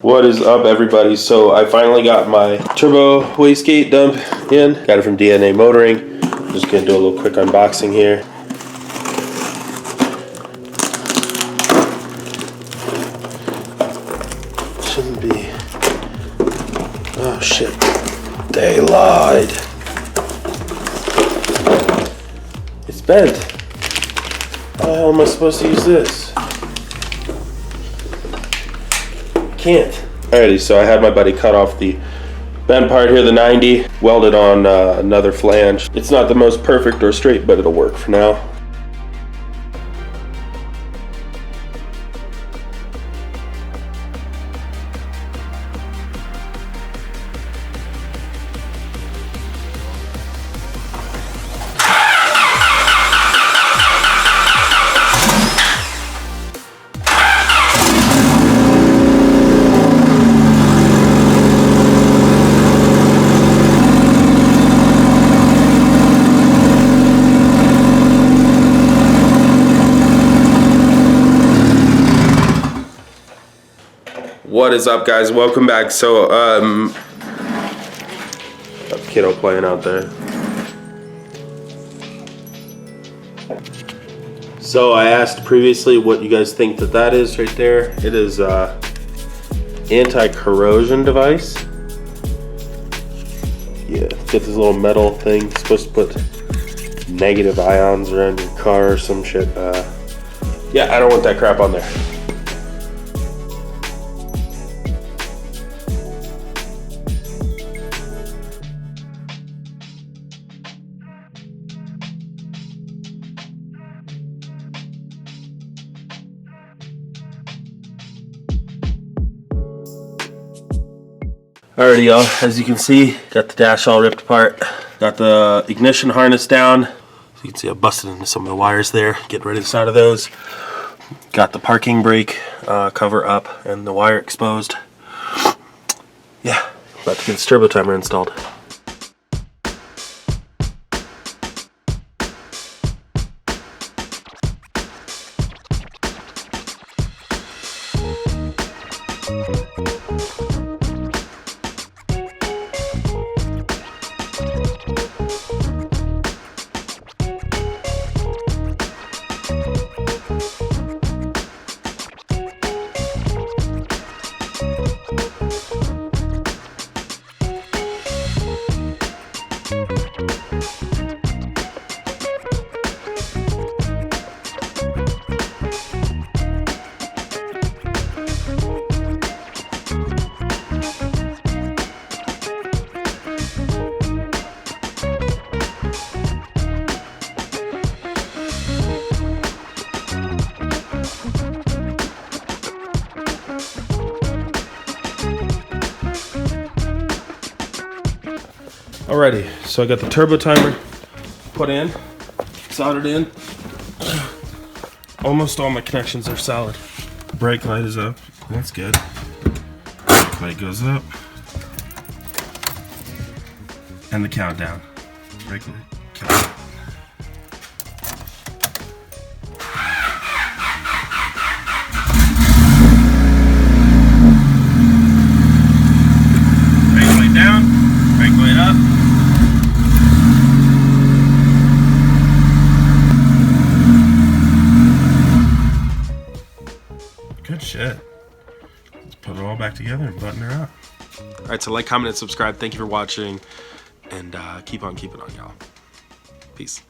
What is up, everybody? So I finally got my turbo wastegate dump in. Got it from DNA Motoring. Just gonna do a little quick unboxing here. Shouldn't be. Oh shit. They lied. It's bent. How the hell am I supposed to use this? Can't. Alrighty, so I had my buddy cut off the bent part here, the 90, welded on another flange. It's not the most perfect or straight, but it'll work for now. What is up, guys? Welcome back. So, a kiddo playing out there. So I asked previously what you guys think that is right there. It is anti-corrosion device. Yeah, it's got this little metal thing. It's supposed to put negative ions around your car or some shit. Yeah, I don't want that crap on there. Alrighty, y'all, as you can see, got the dash all ripped apart. Got the ignition harness down. So you can see I busted into some of the wires there. Getting rid of the side of those. Got the parking brake cover up and the wire exposed. Yeah, about to get this turbo timer installed. Alrighty, so I got the turbo timer put in, soldered in. Almost all my connections are solid. Brake light is up, that's good. Brake light goes up. And the countdown. Brake light, countdown. Brake light down, brake light up. Good shit. Let's put it all back together and button her up. Alright, so like, comment, and subscribe. Thank you for watching. And keep on keeping on, y'all. Peace.